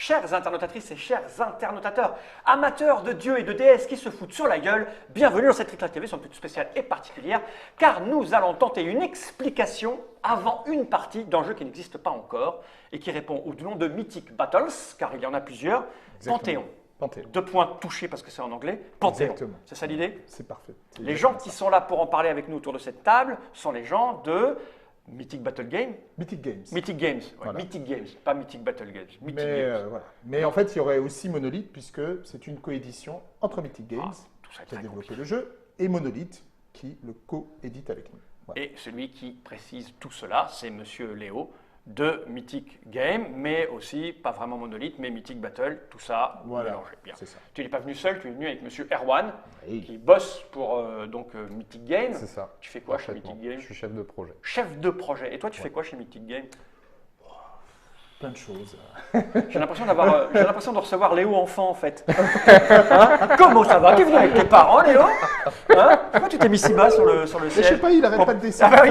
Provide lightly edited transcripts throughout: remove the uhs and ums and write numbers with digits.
Chères internautatrices et chers internautateurs, amateurs de dieux et de déesses qui se foutent sur la gueule, bienvenue dans cette Triclac TV, sur une petite spéciale et particulière, car nous allons tenter une explication avant une partie d'un jeu qui n'existe pas encore et qui répond au nom de Mythic Battles, car il y en a plusieurs. Exactement. Panthéon. 2 points touchés parce que c'est en anglais. Panthéon. Exactement. C'est ça l'idée? C'est parfait. Les gens qui sont là pour en parler avec nous autour de cette table sont les gens de Mythic Battle Game. Mythic Games. Mythic Games, ouais, Voilà. Mythic Games, pas Mythic Battle Games. Mythic Mais, Games. voilà. Mais en fait, il y aurait aussi Monolith, puisque c'est une coédition entre Mythic Games, Tout ça est qui a très développé compliqué. le jeu, et Monolith, qui le co-édite avec nous. Voilà. Et celui qui précise tout cela, c'est Monsieur Léo de Mythic Game, mais aussi, pas vraiment Monolith, mais Mythic Battle, tout ça Voilà, mélangé. Bien. c'est ça. Tu n'es pas venu seul, tu es venu avec Monsieur Erwan, Oui. qui bosse pour Mythic Game. C'est ça. Tu fais quoi chez Parfaitement. Mythic Game? Je suis chef de projet. Chef de projet. Et toi, tu fais quoi chez Mythic Game? Plein de choses. J'ai l'impression de recevoir Léo enfant en fait. Hein? Comment ça va? Tu es venu avec tes parents, Léo? Hein? Pourquoi tu t'es mis si bas sur le Mais je sais siège? pas, il arrête pas de Ah descendre. bah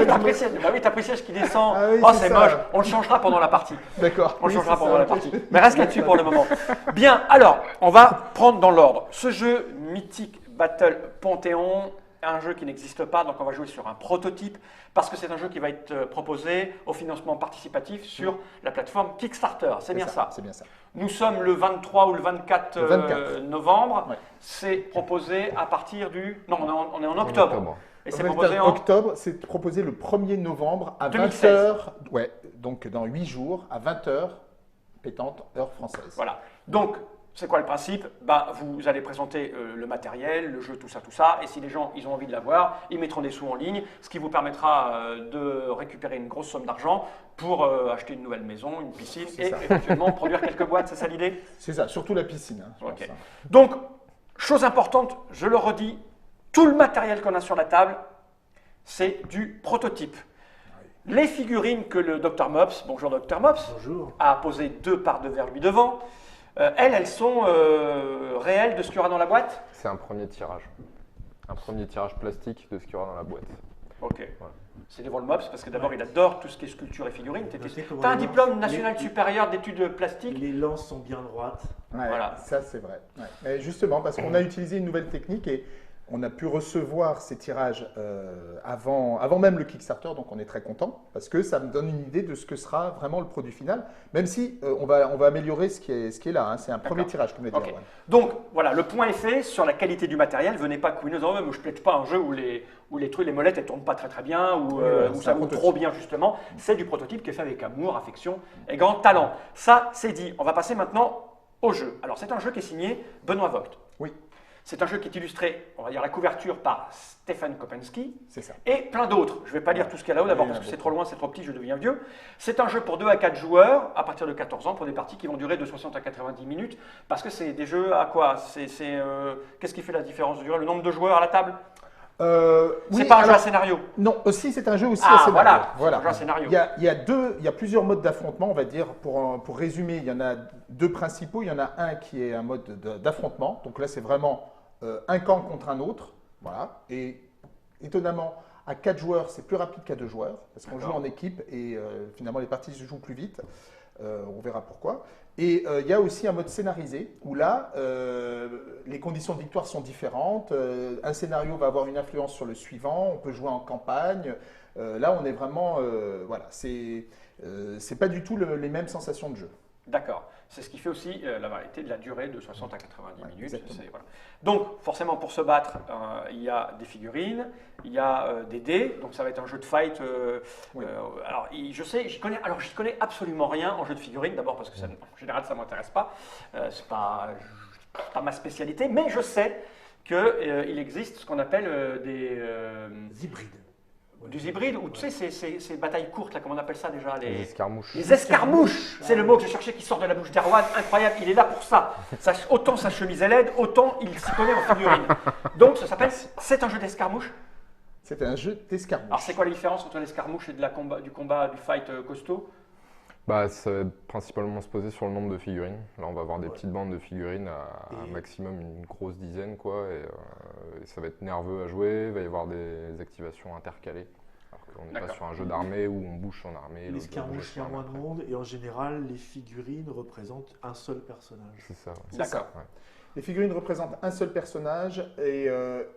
oui, t'as pris le siège qui descend. Ah oui, Oh, c'est c'est ça. moche. On le changera pendant la partie. D'accord. On le Oui, changera c'est pendant ça, la ok. partie. Mais reste là-dessus pour le moment. Bien, alors, on va prendre dans l'ordre. Ce jeu Mythic Battle Panthéon, un jeu qui n'existe pas, donc on va jouer sur un prototype, parce que c'est un jeu qui va être proposé au financement participatif sur la plateforme Kickstarter. C'est bien ça. C'est bien ça. Nous sommes le 23 ou le 24, Le 24. novembre. Ouais. C'est proposé à partir du... Non, on est en octobre. Et c'est proposé en... octobre, c'est proposé le 1er novembre à 2016. 20h. Ouais, donc dans 8 jours, à 20h, pétante, heure française. Voilà. Donc, c'est quoi le principe? Bah, vous allez présenter le matériel, le jeu, tout ça. Et si les gens ils ont envie de l'avoir, ils mettront des sous en ligne, ce qui vous permettra de récupérer une grosse somme d'argent pour acheter une nouvelle maison, une piscine C'est et ça. éventuellement produire quelques boîtes. C'est ça l'idée? C'est ça, surtout la piscine. Hein, je Ok. pense, hein. Donc, chose importante, je le redis, tout le matériel qu'on a sur la table, c'est du prototype. Les figurines que le Dr Mops, bonjour Dr Mops, Bonjour. a posé 2 parts de verre lui devant, elles sont réelles de ce qu'il y aura dans la boîte? C'est un premier tirage. Un premier tirage plastique de ce qu'il y aura dans la boîte. Ok. Voilà. C'est devant le Mops parce que d'abord il adore tout ce qui est sculpture et figurines. Notez comment Tu as un les diplôme lances- national les- supérieur d'études plastiques. Les lances sont bien droites. Ouais, Voilà. ça c'est vrai. Ouais. Mais justement, parce qu'on a utilisé une nouvelle technique et on a pu recevoir ces tirages avant même le Kickstarter, donc on est très content parce que ça me donne une idée de ce que sera vraiment le produit final, même si on va améliorer ce qui est là. Hein. C'est un premier tirage, comme l'a dit Ok. Erwan. Donc voilà, le point est fait sur la qualité du matériel. Venez pas couiner en disant moi je plaide pas un jeu où les trucs, les molettes elles tournent pas très bien ou voilà, où c'est ça un roule prototype. trop bien justement. C'est du prototype qui est fait avec amour, affection et grand talent. Ça c'est dit. On va passer maintenant au jeu. Alors c'est un jeu qui est signé Benoît Vogt. Oui, C'est un jeu qui est illustré, on va dire la couverture par Stefan Kopensky. c'est ça. Et plein d'autres. Je ne vais pas lire tout ce qu'il y a là-haut d'abord Oui, parce que c'est beaucoup. trop loin, c'est trop petit, je deviens vieux. C'est un jeu pour 2 à 4 joueurs à partir de 14 ans pour des parties qui vont durer de 60 à 90 minutes parce que c'est des jeux à quoi? Qu'est-ce qui fait la différence de durée? Le nombre de joueurs à la table? Oui, C'est pas un jeu alors, à scénario. Non, aussi c'est un jeu aussi Ah, à scénario. voilà, c'est un jeu à scénario. Il y a plusieurs modes d'affrontement, on va dire. Pour résumer, il y en a 2 principaux. Il y en a un qui est un mode d'affrontement. Donc là, c'est vraiment un camp contre un autre. Voilà. Et étonnamment, à 4 joueurs, c'est plus rapide qu'à 2 joueurs parce qu'on joue D'accord. en équipe et finalement les parties se jouent plus vite. On verra pourquoi. Et il y a aussi un mode scénarisé où là, les conditions de victoire sont différentes. Un scénario va avoir une influence sur le suivant. On peut jouer en campagne. Là, on est vraiment, voilà, c'est pas du tout les mêmes sensations de jeu. D'accord. C'est ce qui fait aussi la variété de la durée de 60 à 90 Ouais, minutes. exactement. Voilà. Donc, forcément, pour se battre, il y a des figurines, il y a des dés. Donc, ça va être un jeu de fight. Oui. Alors, je sais, j'y connais absolument rien en jeu de figurines. D'abord parce que en général, ça ne m'intéresse pas. C'est pas ma spécialité. Mais je sais qu'il existe ce qu'on appelle des Hybrides. hybrides, ou tu sais, ces batailles courtes, là, comment on appelle ça déjà? Les escarmouches. Les escarmouches, c'est le mot que je cherchais qui sort de la bouche d'Erwan, incroyable, il est là pour ça. Autant sa chemise est laide, autant il s'y connaît en figurine. Donc ça s'appelle, c'est un jeu d'escarmouche. C'est un jeu d'escarmouche. Alors c'est quoi la différence entre l'escarmouche et du combat, du fight costaud? Bah, ça va principalement se poser sur le nombre de figurines. Là, on va avoir des petites bandes de figurines à Et- maximum une grosse dizaine, quoi. Et ça va être nerveux à jouer. Il va y avoir des activations intercalées. Alors que On n'est D'accord. pas sur un jeu d'armée où on bouge son armée. L'escarmouche, il y a moins de monde et en général, les figurines représentent un seul personnage. C'est ça. Ouais. C'est D'accord. ça. Les figurines représentent un seul personnage et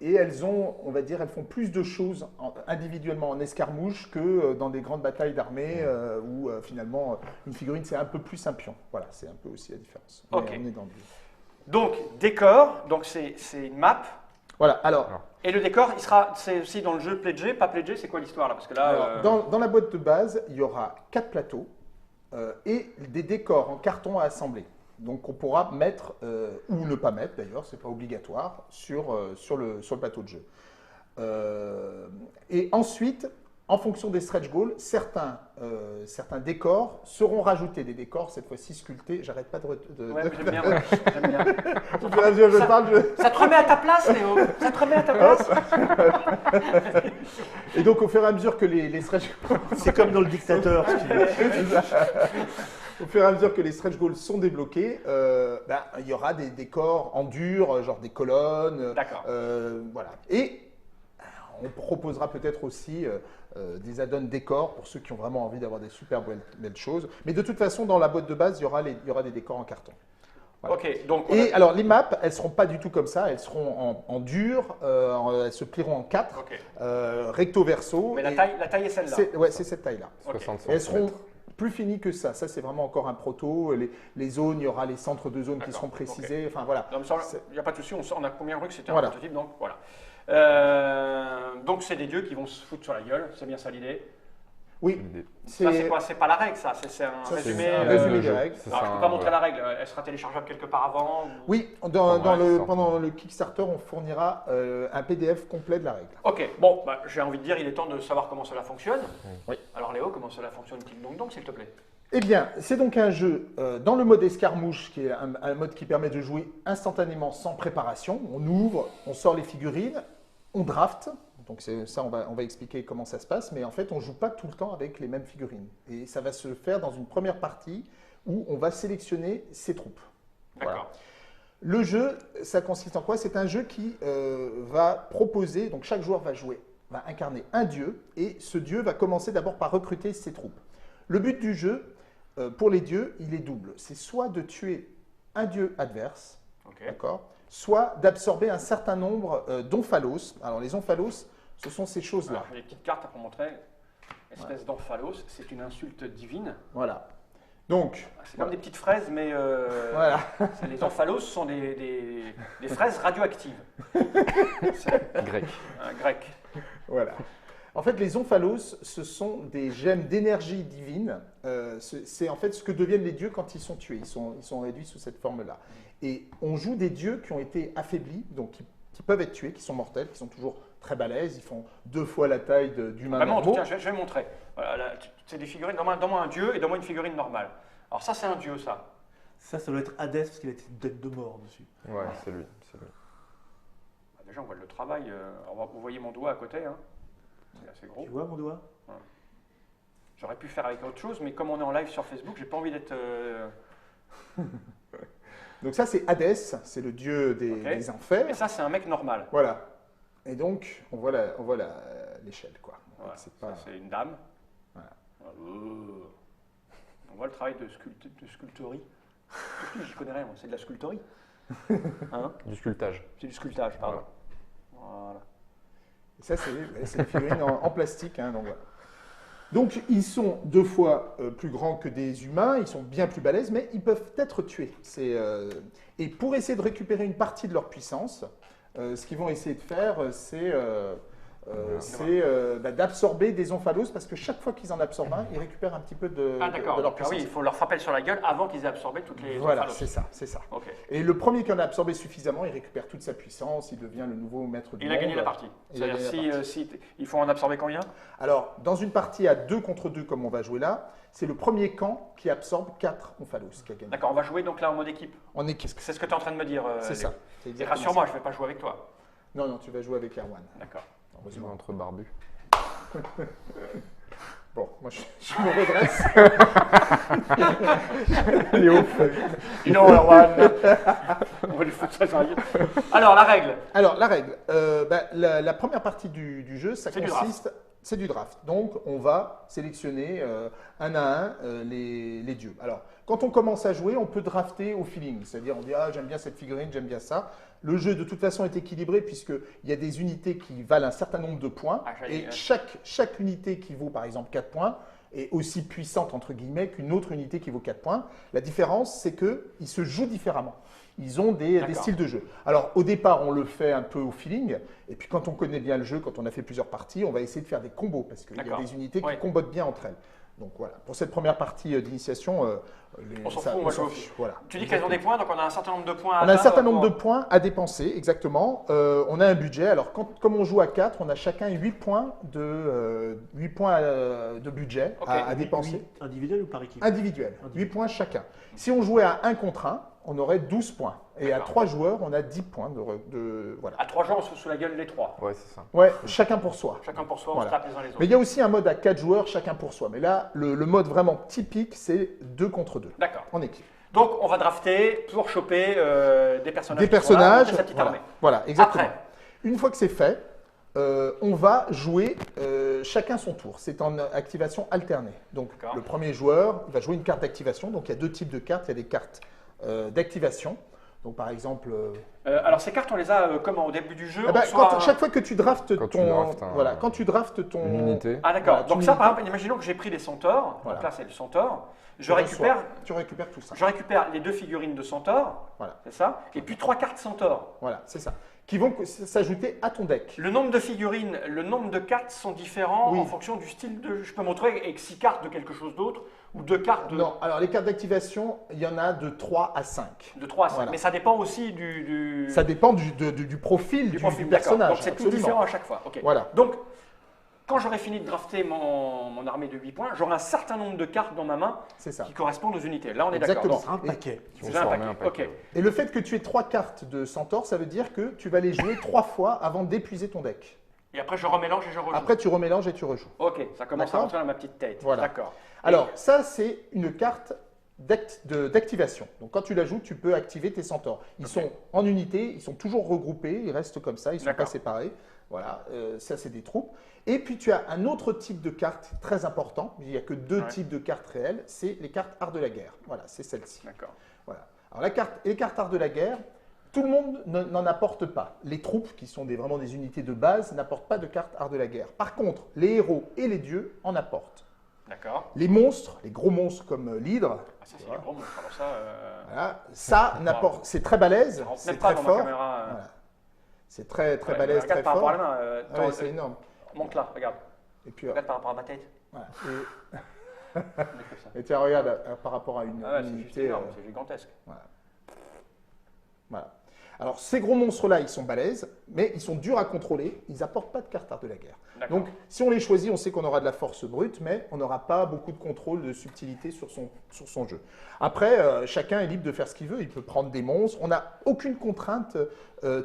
elles ont, on va dire, elles font plus de choses individuellement en escarmouche que dans des grandes batailles d'armée où finalement une figurine c'est un peu plus un pion. Voilà, c'est un peu aussi la différence. Mais Ok. on est dans le... Donc, décor, donc c'est une map. Voilà, alors, Et le décor, c'est aussi dans le jeu pledgé, pas pledgé, c'est quoi l'histoire là? Parce que là, alors, dans la boîte de base, il y aura 4 plateaux et des décors en carton à assembler. Donc on pourra mettre, ou ne pas mettre d'ailleurs, c'est pas obligatoire, sur le plateau de jeu. Et ensuite, en fonction des stretch goals, certains décors seront rajoutés, des décors cette fois-ci sculptés. J'arrête pas de... ouais, j'aime bien. J'aime bien. Au fur et à mesure que je parle, Ça te remet à ta place, Léo. Ça te remet à ta place. Et donc au fur et à mesure que les stretch goals... C'est comme dans le dictateur, si tu veux. Au fur et à mesure que les stretch goals sont débloqués, il y aura des décors en dur, genre des colonnes. D'accord. Voilà. Et on proposera peut-être aussi des add-ons décors pour ceux qui ont vraiment envie d'avoir des super belles choses. Mais de toute façon, dans la boîte de base, il y aura des décors en carton. Voilà. Ok, donc. Et alors, les maps, elles ne seront pas du tout comme ça. Elles seront en dur, elles se plieront en 4, Ok. recto verso. Mais la Et taille est celle-là. c'est cette taille-là. Ok. 60 Et elles centimètres. seront plus finies que ça. Ça, c'est vraiment encore un proto. Les zones, il y aura les centres de zones qui D'accord, seront précisés. Enfin, voilà. Non, mais il n'y a pas de souci, on a combien cru que c'était un Voilà. prototype, donc voilà. Donc c'est des dieux qui vont se foutre sur la gueule, c'est bien ça l'idée. Oui, L'idée. Ça c'est quoi? C'est pas la règle ça, c'est un Ça, c'est résumé. un résumé des jeu. règles. C'est Alors ça, je ne peux pas montrer voilà. la règle, elle sera téléchargeable quelque part avant ou- Oui, pendant le Kickstarter, on fournira un PDF complet de la règle. Ok, bon, j'ai envie de dire, il est temps de savoir comment cela fonctionne. Oui. Alors Léo, comment cela fonctionne donc s'il te plaît? Eh bien, c'est donc un jeu dans le mode escarmouche, qui est un mode qui permet de jouer instantanément sans préparation. On ouvre, on sort les figurines, on draft. Donc ça, on va expliquer comment ça se passe. Mais en fait, on ne joue pas tout le temps avec les mêmes figurines. Et ça va se faire dans une première partie où on va sélectionner ses troupes. D'accord. Voilà. Le jeu, ça consiste en quoi? C'est un jeu qui va proposer, donc chaque joueur va incarner un dieu, et ce dieu va commencer d'abord par recruter ses troupes. Le but du jeu, pour les dieux, il est double. C'est soit de tuer un dieu adverse, Ok. d'accord, soit d'absorber un certain nombre d'omphalos. Alors les omphalos, ce sont ces choses-là. Alors, j'ai des petites cartes pour montrer. Espèce d'emphalos, c'est une insulte divine. Voilà. Donc, C'est comme des petites fraises, mais voilà. les emphalos sont des fraises radioactives. C'est Grec. un grec. Voilà. En fait, les omphalos, ce sont des gemmes d'énergie divine. C'est en fait ce que deviennent les dieux quand ils sont tués. Ils sont réduits sous cette forme-là. Et on joue des dieux qui ont été affaiblis, donc qui peuvent être tués, qui sont mortels, qui sont toujours très balèzes. Ils font 2 fois la taille d'humains Vraiment, normaux. tiens, je vais montrer. Voilà, là, c'est des figurines. Donne-moi un dieu et donne-moi une figurine normale. Alors ça, c'est un dieu, ça. Ça doit être Hadès parce qu'il a une tête de mort dessus. Ouais, c'est lui. C'est lui. Déjà, on voit le travail. Vous voyez mon doigt à côté. Hein. C'est assez gros. Tu vois mon doigt? J'aurais pu faire avec autre chose, mais comme on est en live sur Facebook, j'ai pas envie d'être. Donc ça, c'est Hadès, c'est le dieu des Et enfers. ça, c'est un mec normal. Voilà. Et donc, on voit l'échelle, quoi. Voilà, C'est ça, pas... c'est une dame. Voilà. On voit le travail de sculpterie. Je connais rien, moi, c'est de la sculpterie. Hein? Du sculptage. C'est du sculptage, pardon. Voilà. Et ça, c'est des figurines en plastique. Hein, donc, voilà. Donc, ils sont 2 fois plus grands que des humains, ils sont bien plus balèzes, mais ils peuvent être tués. Et pour essayer de récupérer une partie de leur puissance, ce qu'ils vont essayer de faire, c'est d'absorber des omphalos, parce que chaque fois qu'ils en absorbent un, ils récupèrent un petit peu de D'accord. leur Ah puissance. oui, il faut leur frapper sur la gueule avant qu'ils aient absorbé toutes les Voilà, omphalos. c'est ça. Ok. Et le premier qui en a absorbé suffisamment, il récupère toute sa puissance, il devient le nouveau maître du Il monde. a gagné la partie. Il a C'est-à-dire gagné la si il faut en absorber combien? Alors, dans une partie à 2 contre 2, comme on va jouer là, c'est le premier camp qui absorbe 4 omphalos qui a gagné. D'accord, on va jouer donc là en mode équipe. En équipe. C'est ce que tu es en train de me dire. C'est Léo. ça. C'est Et exactement rassure-moi, ça. je ne vais pas jouer avec toi. Non, tu vas jouer avec Erwan. D'accord. Heureusement. Entre barbus. Bon, moi je me redresse. Non, Erwan. On va lui foutre ça sur la gueule. Alors, la règle. Alors, la règle. La première partie du jeu, ça C'est du consiste c'est du draft. Donc, on va sélectionner un à un les dieux. Alors, quand on commence à jouer, on peut drafter au feeling. C'est-à-dire, on dit, ah, j'aime bien cette figurine, j'aime bien ça. Le jeu, de toute façon, est équilibré puisqu'il y a des unités qui valent un certain nombre de points. Et chaque unité qui vaut, par exemple, 4 points est aussi puissante, entre guillemets, qu'une autre unité qui vaut 4 points. La différence, c'est qu'ils se jouent différemment. Ils ont des styles de jeu. Alors, au départ, on le fait un peu au feeling. Et puis, quand on connaît bien le jeu, quand on a fait plusieurs parties, on va essayer de faire des combos parce qu'il y a des unités qui combattent bien entre elles. Donc, voilà. Pour cette première partie d'initiation, on s'en fout, moi je fiche. Voilà. Tu dis qu'elles ont des points, donc on a un certain nombre de points à On a un certain nombre de points à dépenser, exactement. On a un budget. Alors, comme on joue à 4, on a chacun 8 points de budget à dépenser. Individuel ou par équipe? Individuel. 8 points chacun. Si on jouait à 1 contre 1, on aurait 12 points. Et à 3 joueurs, on a 10 points voilà. À 3 joueurs, on se fout sous la gueule les 3. Ouais, c'est ça. Ouais, chacun pour soi. Chacun pour soi, on se tape les uns les autres. Mais il y a aussi un mode à 4 joueurs, chacun pour soi. Mais là, le mode vraiment typique, c'est 2 contre 2. D'accord. En équipe. Donc, on va drafter pour choper des personnages. Des personnages. Sa petite armée. Voilà, exactement. Après, une fois que c'est fait, on va jouer chacun son tour. C'est en activation alternée. Donc, le premier joueur il va jouer une carte d'activation. Donc, il y a 2 types de cartes. Il y a des cartes d'activation. Donc, par exemple… alors, ces cartes, on les a comment au début du jeu chaque fois que tu draftes quand tu draftes ton… Une unité. Ah, d'accord. Donc, ça, par exemple, imaginons que j'ai pris des centaures. Voilà. Donc là, c'est le centaure. Tu récupères tout ça. Je récupère les 2 figurines de centaure. Voilà. C'est ça. Et puis 3 cartes centaures. Voilà, c'est ça. Qui vont s'ajouter à ton deck. Le nombre de figurines, le nombre de cartes sont différents en fonction du style de… Je peux me retrouver avec 6 cartes de quelque chose d'autre ou 2 cartes de… Non, alors les cartes d'activation, il y en a de 3 à 5. De 3 à 5, Voilà. Mais ça dépend aussi Ça dépend du profil du personnage. Donc c'est tout différent à chaque fois. Okay. Voilà. Donc, quand j'aurai fini de drafter mon armée de 8 points, j'aurai un certain nombre de cartes dans ma main qui correspondent aux unités. Là, on est d'accord. Exactement. Un paquet. C'est un paquet. Ok. Et le fait que tu aies 3 cartes de centaure, ça veut dire que tu vas les jouer 3 fois avant d'épuiser ton deck. Et après, je remélange et je rejoue. Après, tu remélanges et tu rejoues. Ok, ça commence à rentrer dans ma petite tête. Voilà. D'accord. Alors, ça, c'est une carte d'activation. Donc, quand tu la joues, tu peux activer tes centaures. Ils sont en unité, ils sont toujours regroupés, ils restent comme ça, ils ne sont pas séparés. Voilà, ça, c'est des troupes. Et puis, tu as un autre type de carte très important. Il n'y a que 2 types de cartes réelles. C'est les cartes art de la guerre. Voilà, c'est celle-ci. D'accord. Voilà. Alors, les cartes art de la guerre, tout le monde n'en apporte pas. Les troupes, qui sont vraiment des unités de base, n'apportent pas de cartes art de la guerre. Par contre, les héros et les dieux en apportent. D'accord. Les monstres, les gros monstres comme l'hydre. Ah, ça, c'est les gros monstres. Alors ça, voilà, ça n'apporte. C'est très balèze, c'est très fort. Caméra, voilà. C'est très balèze, très par fort. rapport à la main. Ouais, c'est énorme. Monte là, regarde. Et puis, Regarde par rapport à ma tête. voilà. Et tiens, regarde par rapport à une c'est unité. juste énorme, c'est gigantesque. Voilà. Alors, ces gros monstres-là, ils sont balèzes, mais ils sont durs à contrôler. Ils n'apportent pas de carte art de la guerre. Donc, si on les choisit, on sait qu'on aura de la force brute, mais on n'aura pas beaucoup de contrôle, de subtilité sur son jeu. Après, chacun est libre de faire ce qu'il veut. Il peut prendre des monstres. On n'a aucune contrainte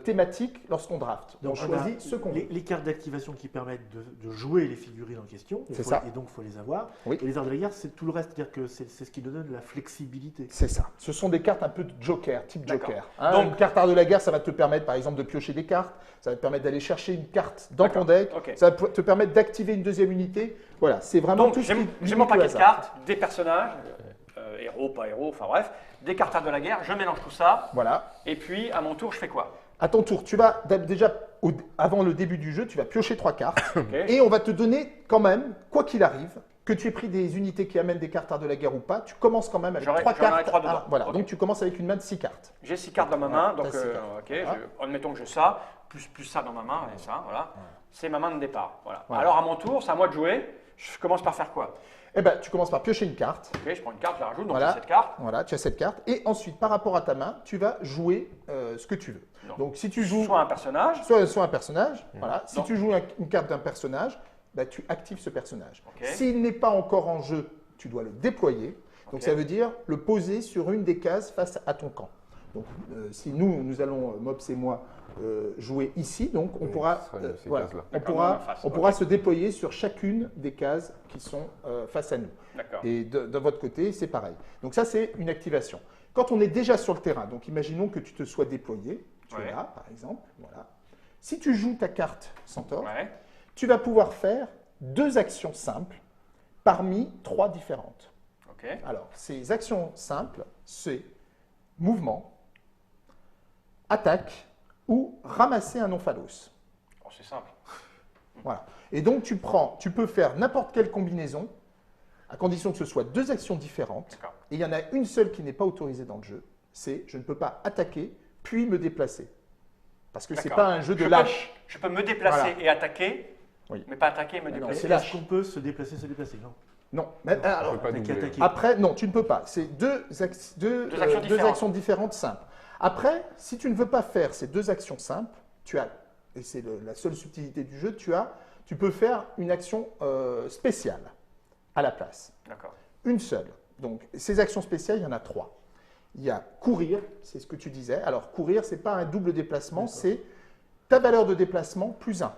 thématique lorsqu'on draft. Donc, on choisit ce qu'on veut. Les cartes d'activation qui permettent de jouer les figurines en question, C'est ça. Et donc il faut les avoir. Oui. Et les arts de la guerre, c'est tout le reste, c'est-à-dire que c'est ce qui donne de la flexibilité. C'est ça. Ce sont des cartes un peu de joker, type D'accord. joker. Hein, Donc, une carte art de la guerre, ça va te permettre par exemple de piocher des cartes, ça va te permettre d'aller chercher une carte dans ton deck, ça va te permettre d'activer une deuxième unité. Voilà, c'est vraiment Donc, tout ce qui j'ai mon paquet de cartes, des personnages, héros, pas héros, enfin bref, des cartes art de la guerre, je mélange tout ça. Voilà. Et puis, à mon tour, je fais quoi? À ton tour, tu vas déjà, avant le début du jeu, tu vas piocher 3 cartes et on va te donner quand même, quoi qu'il arrive, que tu aies pris des unités qui amènent des cartes art de la guerre ou pas, tu commences quand même avec 3 cartes. Voilà, donc tu commences avec une main de 6 cartes. J'ai 6 cartes dans ma main, donc Voilà. admettons que j'ai ça, plus ça dans ma main, et ça, voilà. C'est ma main de départ. Voilà. Alors à mon tour, c'est à moi de jouer. Je commence par faire quoi? Eh ben, tu commences par piocher une carte. Ok, je prends une carte, je la rajoute, donc Voilà. j'ai cette carte. Voilà, tu as cette carte. Et ensuite, par rapport à ta main, tu vas jouer ce que tu veux. Donc, si tu joues soit un personnage, soit un personnage, voilà. Si tu joues une carte d'un personnage, bah, tu actives ce personnage. S'il n'est pas encore en jeu, tu dois le déployer. Donc, ça veut dire le poser sur une des cases face à ton camp. Donc, si nous allons, Mops et moi, jouer ici, donc on pourra, voilà, on pourra se déployer sur chacune des cases qui sont face à nous. Et de votre côté, c'est pareil. Donc ça, c'est une activation. Quand on est déjà sur le terrain, donc imaginons que tu te sois déployé, tu es là, par exemple, voilà. Si tu joues ta carte Centaure, tu vas pouvoir faire 2 actions simples parmi 3 différentes. Ok. Alors, ces actions simples, c'est mouvement, attaque ou ramasser un omphalos. Oh, c'est simple. Voilà. Et donc, tu peux faire n'importe quelle combinaison, à condition que ce soit 2 actions différentes. D'accord. Et il y en a une seule qui n'est pas autorisée dans le jeu, c'est je ne peux pas attaquer puis me déplacer. Parce que ce n'est D'accord. pas un jeu de Je lâche. je peux me déplacer Voilà. et attaquer, Oui. mais pas attaquer et me Ah non, déplacer. c'est Est-ce lâche. qu'on peut se déplacer, non? Non. Mais, On alors, peut pas attaquer, doubler. attaquer. après, non, tu ne peux pas. C'est deux actions différentes simples. Après, si tu ne veux pas faire ces 2 actions simples, tu as, et c'est la seule subtilité du jeu, tu peux faire une action spéciale à la place. D'accord. Une seule. Donc, ces actions spéciales, il y en a 3. Il y a courir, c'est ce que tu disais. Alors, courir, ce n'est pas un double déplacement, c'est ta valeur de déplacement plus 1.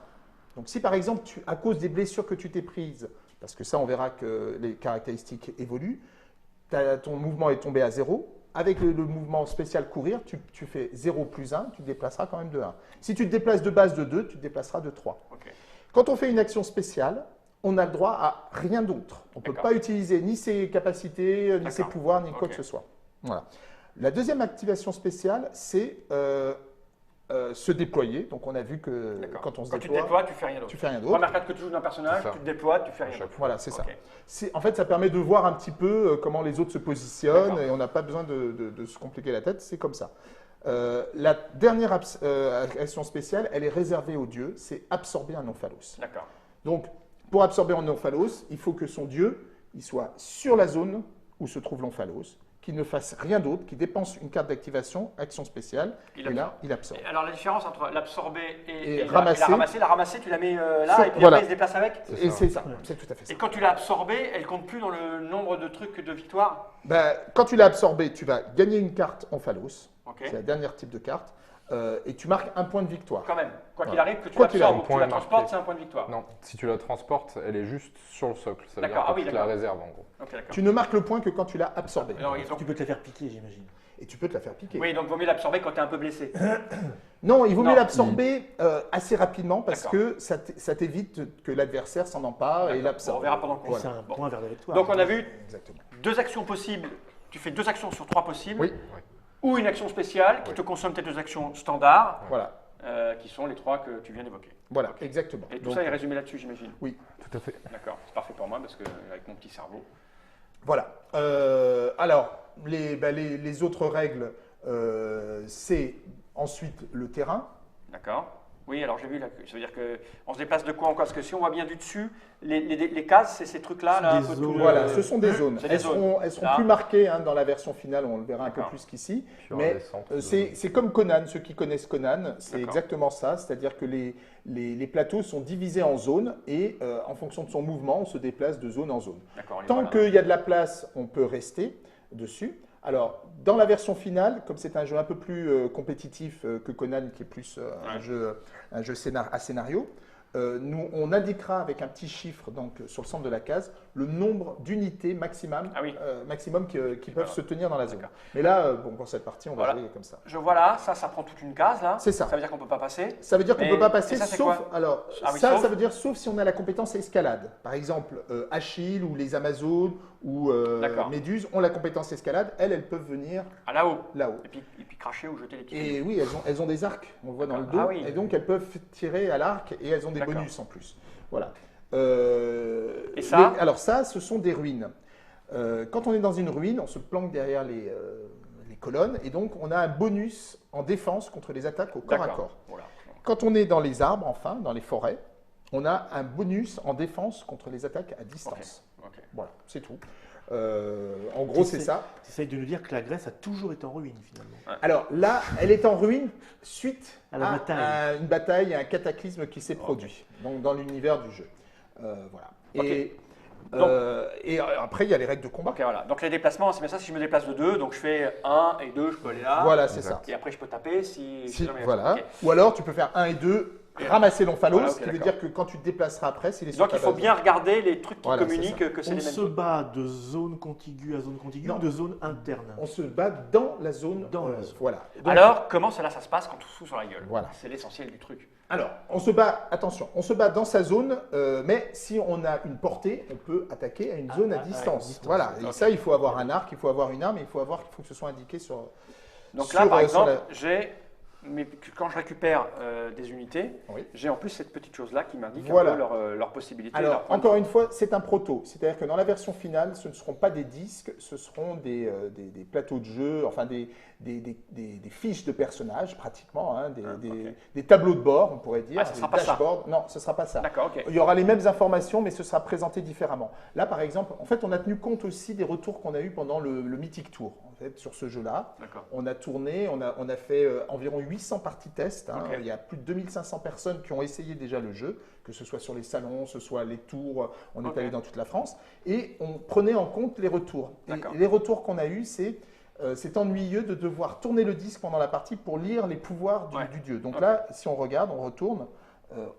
Donc, si par exemple, à cause des blessures que tu t'es prises, parce que ça, on verra que les caractéristiques évoluent, ton mouvement est tombé à 0. Avec le mouvement spécial courir, tu fais 0 plus 1, tu te déplaceras quand même de 1. Si tu te déplaces de base de 2, tu te déplaceras de 3. Ok. Quand on fait une action spéciale, on a le droit à rien d'autre. On ne peut D'accord. pas utiliser ni ses capacités, ni ses D'accord. pouvoirs, ni quoi Ok. que ce soit. Voilà. La deuxième activation spéciale, c'est se déployer. Donc on a vu que D'accord. quand on se Quand tu te déploie, déploies, tu fais rien d'autre. tu fais rien d'autre. Première carte que tu joues d'un personnage, C'est ça. tu te déploies, tu fais rien chaque d'autre. Voilà, c'est ça. Ok. En fait, ça permet de voir un petit peu comment les autres se positionnent D'accord. et on n'a pas besoin de se compliquer la tête, c'est comme ça. La dernière action spéciale, elle est réservée aux dieux, c'est absorber un omphalos. D'accord. Donc, pour absorber un omphalos, il faut que son dieu il soit sur la zone où se trouve l'omphalos, qu'il ne fasse rien d'autre, qu'il dépense une carte d'activation, action spéciale, Il et là, il absorbe. Et alors la différence entre l'absorber et ramasser. la ramasser, tu la mets là Sur- et puis voilà. après il se déplace avec. Et c'est ça, c'est tout à fait ça. Et quand tu l'as absorbé, elle compte plus dans le nombre de trucs de victoire. Ben, quand tu l'as absorbé, tu vas gagner une carte omphalos, Ok. c'est la dernière type de carte, et tu marques un point de victoire. Quand même, quoi qu'il Voilà. arrive, que tu Quoi qu'il l'absorbes arrive, ou que tu la point transportes, marqué. c'est un point de victoire. Non, si tu la transportes, elle est juste sur le socle. Ça veut dire D'accord, que ah oui, tu la d'accord. réserves en gros. Ok, d'accord. Tu ne marques le point que quand tu l'as absorbé. Alors, donc- Tu peux te la faire piquer, j'imagine. Et tu peux te la faire piquer. Oui, donc vaut mieux l'absorber quand tu es un peu blessé. Non, il vaut Non. mieux l'absorber assez rapidement parce D'accord. que ça t'évite que l'adversaire s'en empare et D'accord. l'absorbe. Bon, on verra pendant qu'on Et joue. c'est un Bon. point vers la victoire. Donc on a vu Exactement. 2 actions possibles. Tu fais 2 actions sur 3 possibles. Oui, Ou une action spéciale qui Oui. te consomme tes 2 actions standards, Voilà, qui sont les 3 que tu viens d'évoquer. voilà, Ok. exactement. Et tout Donc, ça est résumé là-dessus, j'imagine. tout à fait. D'accord, c'est parfait pour moi parce que avec mon petit cerveau. Voilà. Alors, les autres règles, c'est ensuite le terrain. D'accord. Oui, alors j'ai vu, là, ça veut dire qu'on se déplace de quoi en quoi? Parce que si on voit bien du dessus, les cases, c'est ces trucs-là, là, un Des peu zones. tout le- Voilà, ce sont des zones. C'est des zones. Elles seront Là. plus marquées dans la version finale, on le verra un peu D'accord. plus qu'ici. Puis il y aura Mais des centres de- c'est comme Conan, ceux qui connaissent Conan, c'est D'accord. exactement ça. C'est-à-dire que les plateaux sont divisés en zones et en fonction de son mouvement, on se déplace de zone en zone. D'accord, on les Tant voit là. qu'il y a de la place, on peut rester dessus. Alors, dans la version finale, comme c'est un jeu un peu plus compétitif que Conan, qui est plus un jeu à scénario, on indiquera avec un petit chiffre donc, sur le centre de la case le nombre d'unités maximum, Ah oui. maximum qui peuvent Voilà. se tenir dans la zone. D'accord. Mais là, pour cette partie, on va Voilà. jouer comme ça. Je vois là, ça prend toute une case là. C'est ça. Ça veut dire qu'on ne peut pas passer. Ça veut dire qu'on ne Mais- peut pas passer, et ça, c'est sauf. quoi Alors, Ah oui, ça, sauf ça veut dire sauf si on a la compétence escalade. Par exemple, Achille ou les Amazones ou D'accord. Méduse ont la compétence escalade. Elles peuvent venir Ah là-haut. là-haut. Et puis cracher ou jeter les petits. Et oui, elles ont des arcs, on le voit dans le dos, Ah oui. et donc elles peuvent tirer à l'arc et elles ont des D'accord. bonus en plus. Voilà. Et ça alors ça, ce sont des ruines. Quand on est dans une ruine, on se planque derrière les colonnes et donc on a un bonus en défense contre les attaques au corps à D'accord. corps. Voilà. Quand on est dans les arbres, enfin, dans les forêts, on a un bonus en défense contre les attaques à distance. Ok. Voilà, c'est tout. En gros, c'est ça. Tu essayes de nous dire que la Grèce a toujours été en ruine, finalement. Alors là, elle est en ruine suite À la bataille. à une bataille, à un cataclysme qui s'est produit donc, dans l'univers du jeu. Voilà. Et, Ok. et après, il y a les règles de combat. Ok, voilà. Donc les déplacements, c'est bien ça. Si je me déplace de 2, donc je fais 1 et 2, je peux aller là. Voilà, c'est Exact. ça. Et après, je peux taper si. Si- jamais- voilà. Ok. Ou alors, tu peux faire 1 et 2 ramasser l'omphalos, Voilà, ok, ce qui veut d'accord. dire que quand tu te déplaceras après, c'est les Donc il faut bien regarder les trucs qui Voilà, c'est communiquent que c'est On les mêmes se trucs. bat de zone contiguë à zone contiguë Non. ou de zone interne? On se bat dans la zone. Dans la zone. Voilà. Donc, Alors, comment cela ça se passe quand on se fout sur la gueule? Voilà. C'est l'essentiel du truc. Alors, on se bat, attention, on se bat dans sa zone, mais si on a une portée, on peut attaquer à une zone à distance. distance. Voilà, et Ok. ça, il faut avoir un arc, il faut avoir une arme, et il faut que ce soit indiqué sur. Donc sur, là, par sur exemple, la- quand je récupère des unités, Oui. j'ai en plus cette petite chose-là qui m'indique Voilà. un peu leurs possibilités. Alors, leurs points de- encore une fois, c'est un proto. C'est-à-dire que dans la version finale, ce ne seront pas des disques, ce seront des plateaux de jeu, enfin des fiches de personnages, pratiquement, hein, des tableaux de bord, on pourrait dire. Ah, ce des sera pas ça. dashboards. Non, ce ne sera pas ça. D'accord, ok. Il y aura les mêmes informations, mais ce sera présenté différemment. Là, par exemple, en fait, on a tenu compte aussi des retours qu'on a eus pendant le Mythic Tour, en fait, sur ce jeu-là. D'accord. On a tourné, on a fait environ 800 parties test. Hein. Ok. Il y a plus de 2500 personnes qui ont essayé déjà le jeu, que ce soit sur les salons, ce soit les tours. On est Ok. allé dans toute la France. Et on prenait en compte les retours. D'accord. Et les retours qu'on a eus, c'est ennuyeux de devoir tourner le disque pendant la partie pour lire les pouvoirs Ouais. du dieu. Donc Ok. là, si on regarde, on retourne,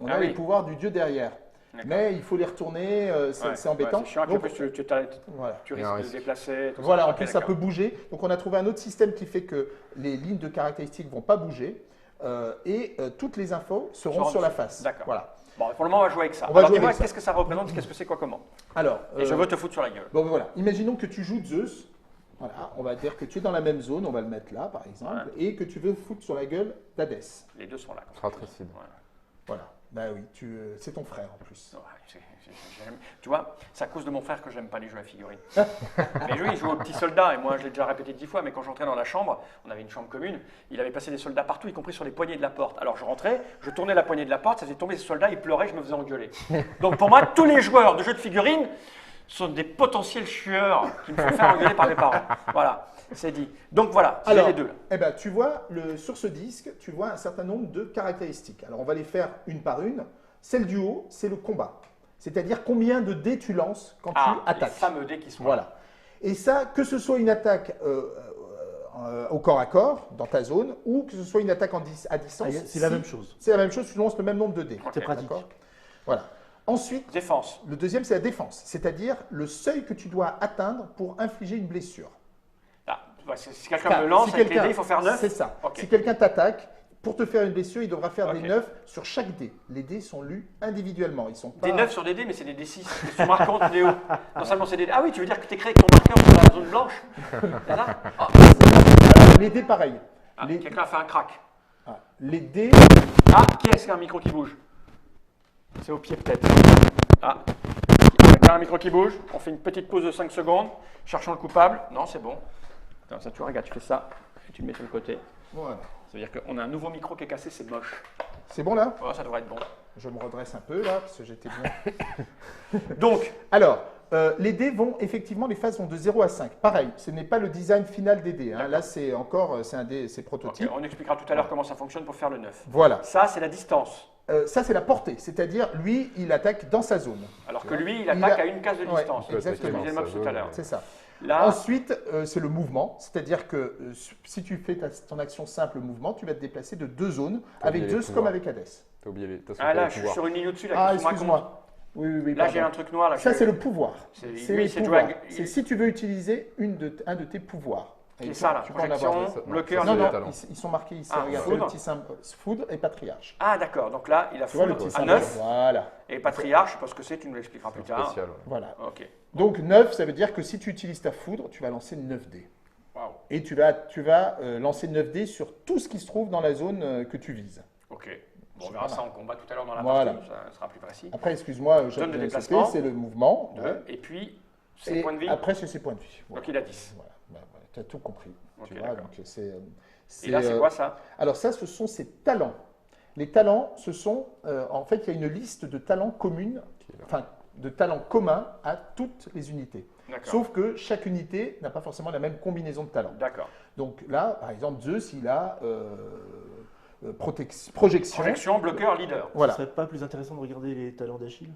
on Ah a oui. les pouvoirs du dieu derrière. D'accord. Mais il faut les retourner, c'est Ouais, c'est embêtant. ouais, c'est chiant, et puis en Donc, plus, voilà. tu Il y a un risques de risque. déplacer. tout Voilà, ça. en Ok, plus ça d'accord. peut bouger. Donc on a trouvé un autre système qui fait que les lignes de caractéristiques vont pas bouger et toutes les infos seront Seront sur la dessus. face. D'accord. Voilà. Bon, pour le moment, on va jouer avec ça. On va Alors jouer dis-moi, avec ça. qu'est-ce que ça représente? Qu'est-ce que c'est quoi comment? Alors, Et je veux te foutre sur la gueule. bon, ben voilà. Imaginons que tu joues Zeus. Voilà, on va dire que tu es dans la même zone, on va le mettre là par exemple, et que tu veux foutre sur la gueule d'Hadès. Les deux sont là. comme ça. Fratricide. Voilà. Voilà. Bah oui, c'est ton frère en plus. Ouais, tu vois, c'est à cause de mon frère que j'aime pas les jeux à figurines. Mais lui, il joue au petit soldat, et moi je l'ai déjà répété 10 fois, mais quand j'entrais dans la chambre, on avait une chambre commune, il avait placé des soldats partout, y compris sur les poignées de la porte. Alors je rentrais, je tournais la poignée de la porte, ça faisait tomber ces soldats, ils pleuraient, je me faisais engueuler. Donc pour moi, tous les joueurs de jeux de figurines sont des potentiels chieurs qui me font faire engueuler par mes parents. Voilà, c'est dit. Donc voilà, j'ai Alors, les deux. eh ben, tu vois, sur ce disque, tu vois un certain nombre de caractéristiques. Alors, on va les faire une par une. Celle du haut, c'est le combat. C'est-à-dire combien de dés tu lances quand Ah, tu attaques. les fameux dés qui sont là. Voilà. Et ça, que ce soit une attaque au corps à corps, dans ta zone, ou que ce soit une attaque à distance. C'est la même chose. C'est la même chose, tu lances le même nombre de dés. C'est pratique. D'accord. Voilà. Ensuite, Défense. le deuxième, c'est la défense. C'est-à-dire le seuil que tu dois atteindre pour infliger une blessure. Ah, ouais, si quelqu'un me lance Si avec les quelqu'un- dés, il faut faire 9. C'est ça. Ok. Si quelqu'un t'attaque, pour te faire une blessure, il devra faire Ok. des 9 sur chaque dé. Les dés sont lus individuellement. Ils sont pas... Des 9 sur des dés, mais c'est des D6. Ils sont marquants des hauts. Non seulement c'est des dés. Ah oui, tu veux dire que tu écris avec ton marqueur sur la zone blanche? C'est ça? Ah, Alors, les dés, pareil. Les... quelqu'un a fait un crack. les dés... Ah, qui est-ce qui a un micro qui bouge? C'est au pied peut-être. Ah, quelqu'un a un micro qui bouge. On fait une petite pause de 5 secondes. Cherchons le coupable. Non, c'est bon. Attends, ça, tu regardes, tu fais ça. Et tu le mets sur le côté. Voilà. Ça veut dire qu'on a un nouveau micro qui est cassé, c'est moche. C'est bon là? Oh, ça devrait être bon. Je me redresse un peu là, parce que j'étais bien. Donc, Alors, les dés vont, effectivement, les phases vont de 0 à 5. Pareil, ce n'est pas le design final des dés. Hein. Là, c'est encore, c'est un dé, c'est ok, prototype. on expliquera tout à l'heure comment ça fonctionne pour faire le 9. Voilà. Ça, c'est la distance. Ça, c'est la portée. C'est-à-dire, lui, il attaque dans sa zone. Alors Tu que vois. lui, il attaque a- à une case de Ouais, distance. exactement. C'est ce que disait Mox tout à l'heure. C'est ça. Là, Ensuite, c'est le mouvement. C'est-à-dire que si tu fais ton action simple mouvement, tu vas te déplacer de 2 zones, avec oublié les Zeus comme pouvoirs. avec Hades. T'as oublié les. T'as sauté ah, là, les je suis pouvoirs. sur une ligne au-dessus. Là, Ah, qui se raconte. excuse-moi. Oui, Là, j'ai pardon. un truc noir. Là, Ça, c'est le pouvoir. C'est- C'est lui, les c'est pouvoirs. jouer à- C'est si tu veux utiliser un de tes pouvoirs. C'est Et ça, là. tu peux en avoir Projection, deux. bloqueur, Non, Non, c'est non, les talents. ils sont marqués ici. Ah, Regarde, foudre. le petit symbole, foudre et patriarche. Ah, d'accord. Donc là, il a Tu vois le foudre petit à symbole. 9 Voilà. et patriarche, je sais pas ce que c'est, tu nous l'expliqueras plus tard. Spécial. ouais. Voilà. Ok. Donc 9, ça veut dire que si tu utilises ta foudre, tu vas lancer 9 dés. Waouh. Et tu vas lancer 9 dés sur tout ce qui se trouve dans la zone que tu vises. Ok. Bon, on verra ça en combat tout à l'heure dans la Voilà. partie, ça sera plus précis. Après, excuse-moi, Zone de sauté, déplacement. c'est le mouvement. Deux. Ouais. Et puis, ses Et points de vie. après, c'est ses points de vie. Voilà. Donc il a 10. Voilà. Tu as tout compris. Ok, tu vois, d'accord. donc Et là, c'est quoi ça? Alors ça, ce sont ses talents. Les talents, ce sont, en fait, il y a une liste de talents communes, Qui est là. enfin, de talents communs à toutes les unités. D'accord. Sauf que chaque unité n'a pas forcément la même combinaison de talents. D'accord. Donc là, par exemple, Zeus, il a projection. Projection, bloqueur, leader. Voilà. Ce serait pas plus intéressant de regarder les talents d'Achille?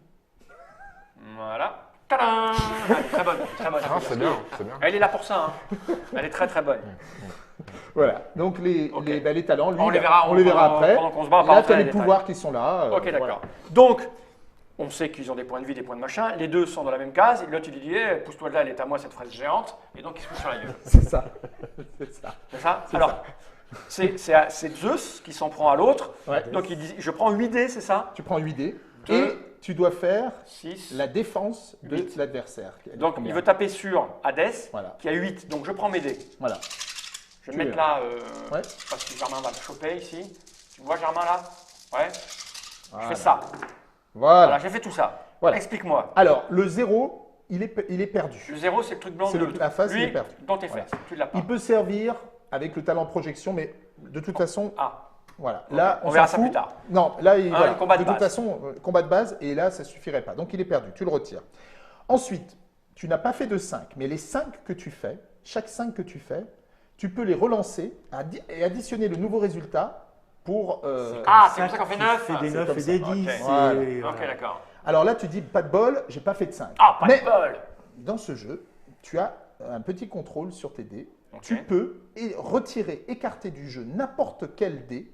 Voilà. Tadam! Ah, elle est très bonne, très bonne. Ah, c'est bien, c'est bien. Elle est là pour ça. Hein. Elle est très très bonne. Voilà, donc les talents, lui, On les verra, on les verra après. Pendant qu'on se bat, on Là, parle tu as des les détails. pouvoirs qui sont là. Ok, d'accord. voilà. Donc, on sait qu'ils ont des points de vie, des points de machin. Les deux sont dans la même case. Et là, tu lui dis, eh, pousse-toi de là, elle est à moi, cette fraise géante. Et donc, il se fout sur la gueule. C'est ça. C'est ça. C'est ça C'est Alors, c'est Zeus qui s'en prend à l'autre. Ouais. Donc, il dit, je prends 8 dés, c'est ça Tu prends 8 dés Deux. et tu dois faire 6. la défense de Huit. l'adversaire. Elle est Donc, combien il veut taper sur Hadès, Voilà. qui a 8. Donc, je prends mes dés. Voilà. Je vais Tu me mettre es- là, Ouais. parce que Germain va me choper ici. Tu vois Germain là Ouais. Voilà. Je fais ça. Voilà. Voilà, j'ai fait tout ça. Voilà. Explique-moi. Alors, le 0, il est perdu. Le 0, c'est le truc blanc C'est de la phase, lui, il est perdu. dans tes Voilà. fesses. Tu l'as pas. Il peut servir avec le talent projection, mais de toute façon, Ah, voilà. ok. Là, On verra s'en ça fout. plus tard. Non, là, voilà. le combat de toute base. façon, combat de base, et là, ça suffirait pas. Donc, il est perdu. Tu le retires. Ensuite, tu n'as pas fait de 5, mais les 5 que tu fais, chaque 5 que tu fais, tu peux les relancer et additionner le nouveau résultat pour. Ah, c'est pour ça qu'on fait Tu 9. fais des c'est 9 comme et ça. des 10. Ok. Voilà. et Ok, voilà. d'accord. Alors là, tu dis pas de bol, j'ai pas fait de 5. Ah, pas Mais de bol. dans ce jeu, tu as un petit contrôle sur tes dés. Ok. Tu peux retirer, écarter du jeu n'importe quel dé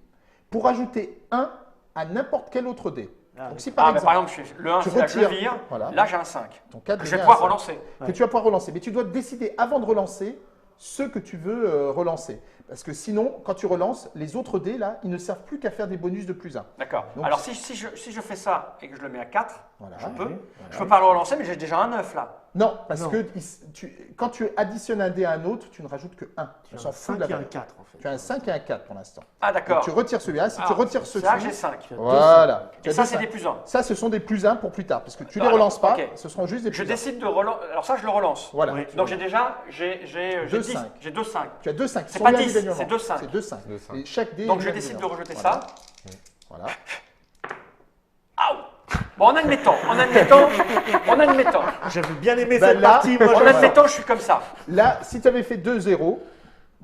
pour ajouter 1 à n'importe quel autre dé. Ah, Donc si Ah, par mais exemple, par exemple, le 1, tu c'est là que je retires. vire. Voilà. Là, j'ai un 5. ton 4 Que je vais pouvoir relancer. que tu vas pouvoir relancer, mais tu dois décider avant de relancer ce que tu veux relancer. Parce que sinon, quand tu relances, les autres dés, là, ils ne servent plus qu'à faire des bonus de plus 1. D'accord. Donc- Alors, si je fais ça et que je le mets à 4, Voilà. je peux. oui, Je peux pas le relancer, mais j'ai déjà un 9 là. Non, parce Non. que quand tu additionnes un dé à un autre, tu ne rajoutes que 1. Tu On as s'en un fout de 5 la et un valeur. 4 en fait. Tu as un 5 et un 4 pour l'instant. Ah, Donc, d'accord. tu retires celui-là. Si tu retires ceci, Là, j'ai 5. Tu as deux voilà. Tu Et as ça, deux c'est cinq. des plus 1. Ça, ce sont des plus 1 pour plus tard, parce que tu ne Ah, les relances pas, ok. ce seront juste des Je plus 1. décide de relancer. Alors, ça, je le relance. Voilà. Ouais. Donc, j'ai déjà. J'ai Deux 10. cinq. J'ai 2 5. Tu as 2 5. C'est pas 10, c'est 2 5. C'est 2 5. Deux cinq. Et chaque dé Donc, est je décide de individuellement. rejeter Voilà. ça. Voilà. Aouh. Bon, en admettant. J'avais bien aimé Bah cette là, partie. Moi, En Voilà. admettant, je suis comme ça. Là, si tu avais fait 2-0,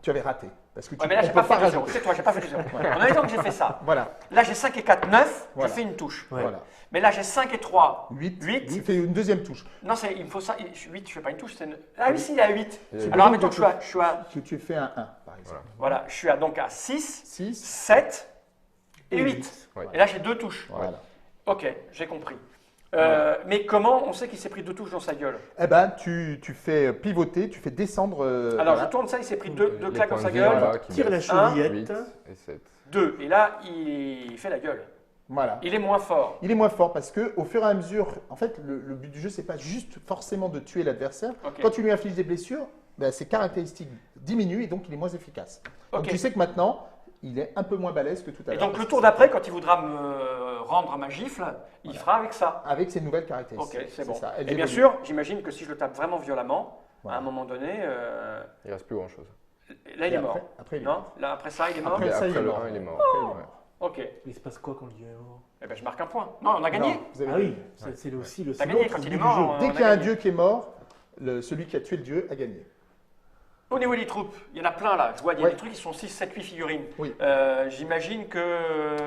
tu avais raté. Parce que tu Ouais, mais là, on j'ai peut pas fait de 0. rajouter. C'est toi, j'ai pas fait de 0. En admettant que j'ai fait ça. Voilà. Là, j'ai 5 et 4, 9. Voilà. Je fais une touche. Ouais. Voilà. Mais là, j'ai 5 et 3. 8. Huit. Il fait une deuxième touche. Non, il me faut ça. 8, je fais pas une touche. Ah oui, si, il est à 8. Et- Alors, admettons que je suis à. Tu fais un 1, par exemple. Voilà, je suis donc à 6, 6. 7 et 8. Ouais. Et là, j'ai 2 touches. Voilà. Ok, j'ai compris. Mais comment on sait qu'il s'est pris 2 touches dans sa gueule? Eh ben, tu fais pivoter, tu fais descendre. Alors, voilà. je tourne ça, il s'est pris 2 Les claques dans points sa de vie, gueule. voilà, qui Tire la baissent. 8 chevillette. et 7. 2. Et là, il fait la gueule. Voilà. Il est moins fort. Il est moins fort parce que au fur et à mesure, en fait, le but du jeu, c'est pas juste forcément de tuer l'adversaire. Ok. Quand tu lui infliges des blessures, ben, ses caractéristiques diminuent et donc il est moins efficace. Donc Ok. tu sais que maintenant, il est un peu moins balèze que tout à Et l'heure. donc, le tour d'après, quand il voudra me rendre ma gifle, il fera avec ça. Avec ses nouvelles caractéristiques. Ok, c'est bon. ça. Elles Et bien évoluent. sûr, j'imagine que si je le tape vraiment violemment, Voilà. à un moment donné, Il reste plus grand chose. là, il Et est mort. après, il est Non mort. Là, après ça, il est mort Après, ça, il est le mort. 1, il est mort. Après, il est mort. Ouais. Ok. Mais il se passe quoi quand il est mort? Eh ben, je marque un point. Non, on a gagné. Non, vous avez Ah gagné. oui, c'est aussi le T'as c'est gagné l'autre quand il but est du mort, jeu. on Dès a qu'il y a un gagné. dieu qui est mort, celui qui a tué le dieu a gagné. Au niveau des troupes, il y en a plein là. Je vois, il y a Ouais. des trucs qui sont 6, 7, 8 figurines. Oui. J'imagine que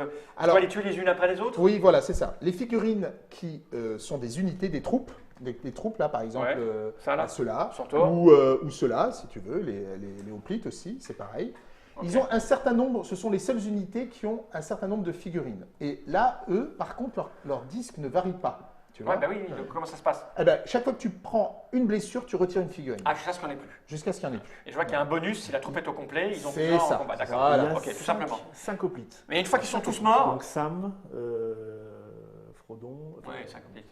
tu Alors- dois les tuer les unes après les autres. Oui, voilà, c'est ça. Les figurines qui sont des unités, des troupes, des troupes là, par exemple, Ouais, ça, là. ceux-là, Centaure. ou ceux-là, si tu veux, les hoplites aussi, c'est pareil. Ok. Ils ont un certain nombre, ce sont les seules unités qui ont un certain nombre de figurines. Et là, eux, par contre, leur disque ne varie pas. Tu vois Ouais, bah oui, donc comment ça se passe? Eh ben, chaque fois que tu prends une blessure, tu retires une figurine, Ah, je sais ce qu'on est plus. jusqu'à ce qu'il n'y en ait plus. Et je vois qu'il y a un bonus si la troupe est au complet, ils ont C'est besoin en ça. combat. D'accord. Voilà. Il y a Ok, tout simplement. 5 hoplites. Mais une fois qu'ils sont tous morts. Donc Sam, Frodon. Oui, ça complique.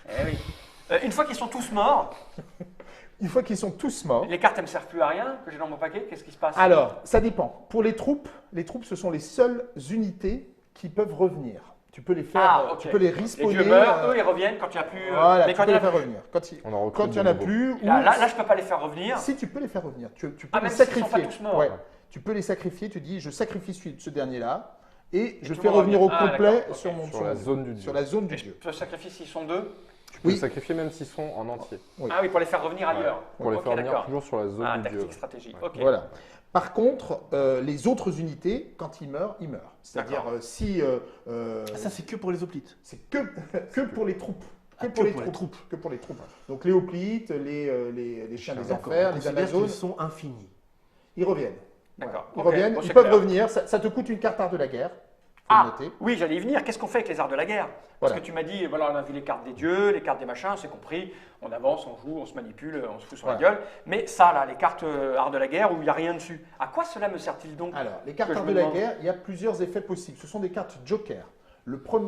Eh oui. Une fois qu'ils sont tous morts, Une fois qu'ils sont tous morts, les cartes ne me servent plus à rien que j'ai dans mon paquet. Qu'est-ce qui se passe? alors, ça dépend. Pour les troupes, ce sont les seules unités qui peuvent revenir. Tu peux les faire, Ah, ok. tu peux les Les respawner. dieux meurent, eux ils reviennent quand il n'y a plus. Voilà, mais tu quand peux il y les en a faire plus. revenir. On en recrute Quand il n'y en de a nouveaux. plus, ou Là, je peux pas les faire revenir. si tu peux les faire revenir, tu peux Ah, les même s'ils sont sacrifier. pas tous morts. Ouais. Tu peux les sacrifier, tu dis je sacrifie ce dernier-là et je tout fais le monde revenir au revient. Ah, complet d'accord, sur ok. mon Sur la zone du dieu. sur la zone du Et je dieu. peux sacrifier s'ils sont deux. Tu peux Oui. sacrifier même s'ils sont en entier. Oui. Ah oui, pour les faire revenir ailleurs. Pour les Ok, faire venir d'accord. toujours sur la zone Ah, du dieu. tactique, stratégie. Ok. Voilà. Par contre, les autres unités, quand ils meurent, ils meurent. C'est-à-dire D'accord. si Ça, c'est que pour les hoplites. c'est que pour les troupes. Que Ah, pour les pour les troupes. Que pour les troupes. Donc les hoplites, les chiens des D'accord, enfers, on les considère Amazones, qu'ils sont infinis. ils reviennent. D'accord. Ils Ok, reviennent, bon, ils c'est peuvent clair. revenir. Ça te coûte une carte art de la guerre. Faut le Ah, noter. oui, j'allais y venir. Qu'est-ce qu'on fait avec les arts de la guerre? Parce Voilà. que tu m'as dit, voilà, on a vu les cartes des dieux, les cartes des machins, c'est compris. On avance, on joue, on se manipule, on se fout sur la Voilà. gueule. Mais ça, là, les cartes arts de la guerre où il n'y a rien dessus, à quoi cela me sert-il donc? Alors, les cartes Que je art me de la demande. guerre, il y a plusieurs effets possibles. Ce sont des cartes joker.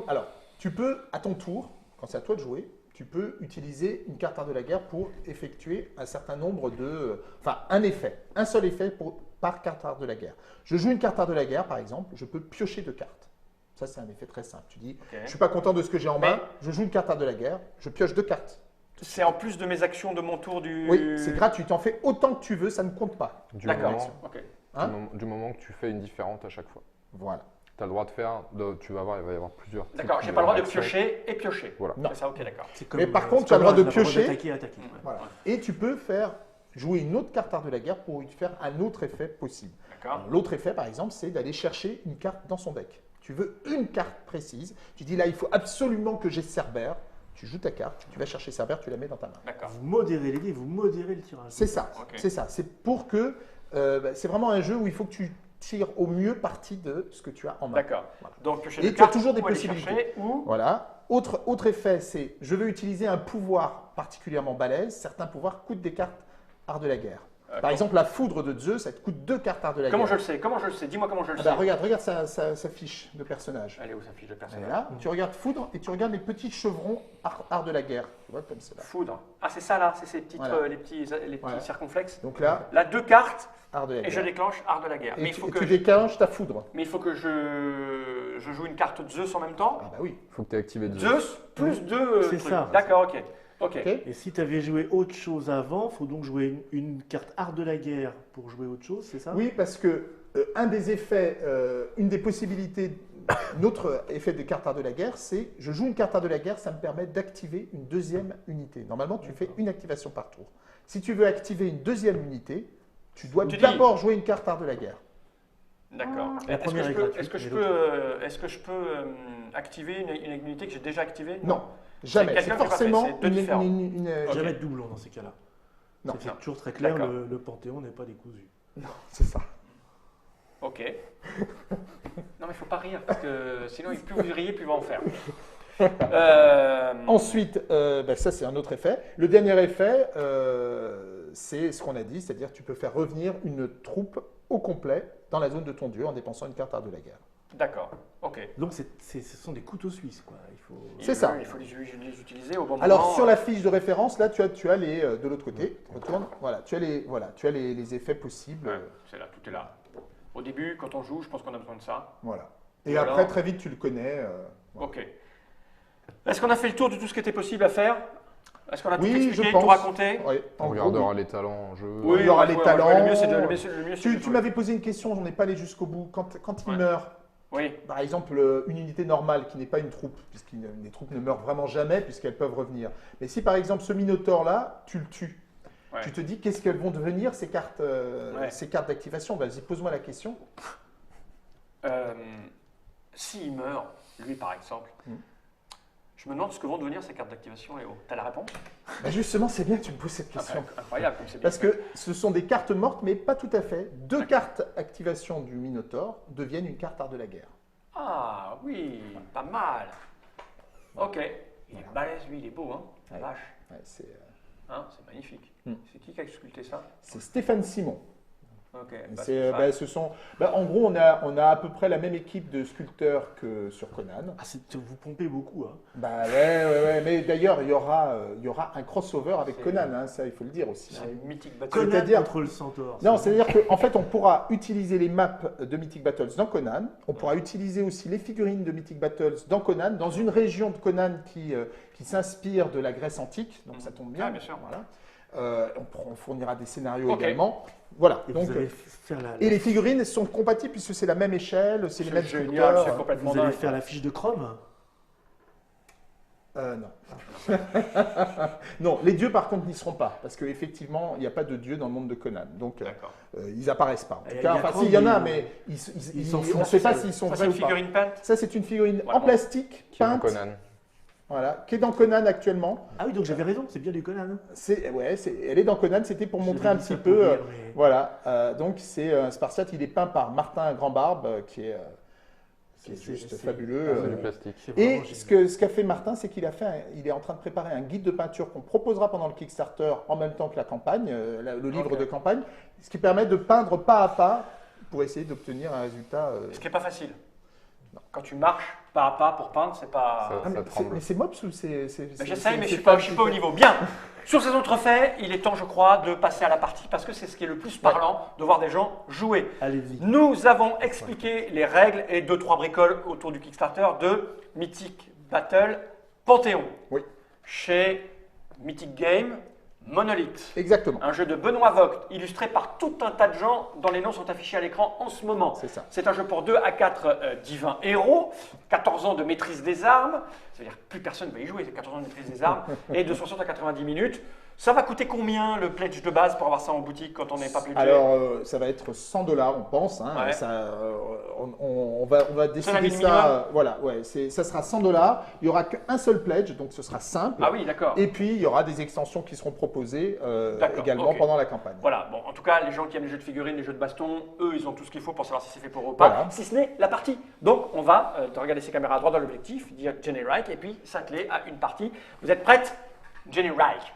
Alors, tu peux, à ton tour, quand c'est à toi de jouer, tu peux utiliser une carte art de la guerre pour effectuer un certain nombre de... Enfin, un effet. Un seul effet par carte art de la guerre. Je joue une carte art de la guerre, par exemple, je peux piocher 2 cartes. Ça, c'est un effet très simple. Tu dis, Ok. je ne suis pas content de ce que j'ai en main, Mais- je joue une carte art de la guerre, je pioche 2 cartes. C'est en plus de mes actions de mon tour du. Oui, c'est gratuit. Tu en fais autant que tu veux, ça ne compte pas. Du D'accord. moment, Ok. Hein du moment que tu fais une différente à chaque fois. Voilà. Tu as le droit de faire, tu vas voir, il va y avoir plusieurs. D'accord, types j'ai pas le droit de d'actions. piocher et piocher. Voilà. Non. C'est ça, ok, d'accord. C'est comme, Mais par c'est contre, tu as le comme droit de la parole piocher. d'attaquer, attaquer. Mm. Ouais. Voilà. Et tu peux jouer une autre carte art de la guerre pour faire un autre effet possible. D'accord. L'autre effet, par exemple, c'est d'aller chercher une carte dans son deck. Tu veux une carte précise. Tu dis là, il faut absolument que j'ai Cerbère. Tu joues ta carte, tu vas chercher Cerbère, tu la mets dans ta main. D'accord. Vous modérez les dés, vous modérez le tirage. C'est ça. Ok. C'est ça. C'est pour que. C'est vraiment un jeu où il faut que tu tires au mieux parti de ce que tu as en main. D'accord. Voilà. Donc, piocher Et des tu as cartes, toujours des ou aller possibilités. chercher, ou. Voilà. Autre effet, c'est je veux utiliser un pouvoir particulièrement balèze. Certains pouvoirs coûtent des cartes art de la guerre. Par exemple, la foudre de Zeus, ça te coûte 2 cartes art de la Comment je guerre. le sais? Comment je le sais? Dis-moi comment je le Ah sais. bah, regarde sa fiche de personnage. Elle est où sa fiche de Elle est personnage? là. Tu regardes foudre et tu regardes les petits chevrons art de la guerre. Tu vois, comme cela. Foudre. Ah, c'est ça là, c'est ces petites, Voilà. les petits Voilà. circonflexes. Donc là, Là, 2 cartes art de la et je guerre. déclenche art de la guerre. Et Mais il faut tu que, déclenches ta foudre. je joue une carte de Zeus en même temps. Ah bah oui. Il faut que tu aies activé Zeus. Zeus plus 2 C'est ça. D'accord, ok. Ok. Ok. Et si tu avais joué autre chose avant, il faut donc jouer une carte art de la guerre pour jouer autre chose, c'est ça? Oui, parce que un des effets, une des possibilités, notre effet des cartes art de la guerre, c'est je joue une carte art de la guerre, ça me permet d'activer une deuxième unité. Normalement, tu fais une activation par tour. Si tu veux activer une deuxième unité, tu dois Tu dis- d'abord jouer une carte art de la guerre. D'accord. La première est gratuite, Est-ce que je mais peux, activer une unité que j'ai déjà activée? Non, jamais. quelqu'un C'est qui a pas fait, forcément c'est deux différents. une- Jamais de doublon dans ces cas-là. Non. C'est toujours très clair, D'accord. le Panthéon n'est pas décousu. C'est ça. Ok. Non, mais il faut pas rire, parce que sinon, plus vous riez, plus il va en faire. Ensuite, ça c'est un autre effet. Le dernier effet, c'est ce qu'on a dit, c'est-à-dire que tu peux faire revenir une troupe au complet dans la zone de ton dieu en dépensant une carte art de la guerre. D'accord, ok. Donc ce sont des couteaux suisses, quoi. Il faut... C'est ça. Il faut les utiliser au bon moment. Alors sur la fiche de référence, là tu as les de l'autre côté. Retourne. Voilà, tu as les effets possibles. Ouais, c'est là, tout est là. Au début, quand on joue, je pense qu'on a besoin de ça. Voilà. Et Voilà. après très vite tu le connais. Voilà. Ok. Est-ce qu'on a fait le tour de tout ce qui était possible à faire? Est-ce qu'on a tout Oui, expliqué, je pense. tout raconté? Ouais, en On gros, regardera oui. les talents en jeu. Oui, il y aura les talents. Le mieux, c'est de le mieux, c'est de Tu jouer. m'avais posé une question, j'en ai pas allé jusqu'au bout. Quand il Ouais. meurt, Oui, par exemple, une unité normale qui n'est pas une troupe, puisque les troupes ne meurent vraiment jamais, puisqu'elles peuvent revenir. Mais si par exemple ce Minotaure-là, tu le tues, ouais. tu te dis qu'est-ce qu'elles vont devenir ces cartes Ouais. d'activation? Vas-y, pose-moi la question. S'il meurt, lui par exemple, Hmm. je me demande ce que vont devenir ces cartes d'activation, Léo. T'as la réponse? Bah, justement, c'est bien que tu me poses cette Ah, question. incroyable comme c'est bien. Parce que ce sont des cartes mortes, mais pas tout à fait. 2 D'accord. cartes activation du Minotaure deviennent une carte art de la guerre. Ah oui, pas mal. Ok. Il est balèze, lui, il est beau, hein? La Ouais. vache. Ouais, c'est Hein, c'est magnifique. Hmm. C'est qui a sculpté ça? Stéphane Simon. Ok. En gros, on a à peu près la même équipe de sculpteurs que sur Conan. Ah, vous pompez beaucoup, hein. Bah ouais. Mais d'ailleurs, il y aura un crossover avec C'est- Conan, hein, ça il faut le dire aussi. C'est une mythique bataille. Conan, Conan c'est-à-dire- contre le centaure. Non, c'est c'est-à-dire qu'en fait, on pourra utiliser les maps de Mythic Battles dans Conan. On pourra utiliser aussi les figurines de Mythic Battles dans Conan, dans une région de Conan qui s'inspire de la Grèce antique. Donc ça tombe bien. Ah, bien sûr. Voilà. On fournira des scénarios Ok. également. Voilà. Et Donc, vous allez faire et les figurines sont compatibles puisque c'est la même échelle, c'est les mêmes Génial, sculpteurs. c'est complètement vous allez dingue. faire la fiche de Chrome. Non. Non, les dieux par contre n'y seront pas parce qu'effectivement il n'y a pas de dieux dans le monde de Conan. Donc D'accord. ils apparaissent pas. En tout Il y cas, a enfin Chrome, s'il y en a, mais mais ils s'en on ne foutent. sait pas s'ils sont Ça, c'est vrais une ou pas. figurine peinte? Ça c'est une figurine Voilà. en plastique Qui est en peinte Conan. voilà, qui est dans Conan actuellement. Ah oui, donc j'avais raison, c'est bien du Conan. Elle est dans Conan, c'était pour montrer un petit peu. Voilà, donc c'est un Spartiate, il est peint par Martin Grandbarbe, qui est juste fabuleux. C'est du plastique. Et ce qu'a fait Martin, c'est qu'il est en train de préparer un guide de peinture qu'on proposera pendant le Kickstarter en même temps que la campagne, le livre de campagne, ce qui permet de peindre pas à pas pour essayer d'obtenir un résultat. Ce qui n'est pas facile. Quand tu marches pas à pas pour peindre, c'est pas. Mais c'est Mops ou c'est. J'essaye, mais je ne suis pas au niveau. Bien. Sur ces autres faits, il est temps, je crois, de passer à la partie parce que c'est ce qui est le plus parlant de voir des gens jouer. Allez-y. Nous avons expliqué les règles et 2-3 bricoles autour du Kickstarter de Mythic Battle Panthéon. Oui. Chez Mythic Game, Monolith. Exactement. Un jeu de Benoît Vogt, illustré par tout un tas de gens dont les noms sont affichés à l'écran en ce moment. C'est ça. C'est un jeu pour 2 à 4 divins héros, 14 ans de maîtrise des armes, c'est-à-dire plus personne ne va y jouer, c'est 14 ans de maîtrise des armes, et de 60 à 90 minutes. Ça va coûter combien le pledge de base pour avoir ça en boutique quand on n'est pas pledgé? Alors, ça va être 100 $, on pense. Hein, Ouais. On va décider ça. Voilà, ouais, ça sera 100 $. Il n'y aura qu'un seul pledge, donc ce sera simple. Ah oui, d'accord. Et puis, il y aura des extensions qui seront proposées également ok. pendant la campagne. Voilà, bon, en tout cas, les gens qui aiment les jeux de figurines, les jeux de baston, eux, ils ont tout ce qu'il faut pour savoir si c'est fait pour eux ou pas, Voilà. si ce n'est la partie. Donc, on va regarder ces caméras droit dans l'objectif, dire Jenny Reich, et puis s'atteler à une partie. Vous êtes prête? Jenny Reich.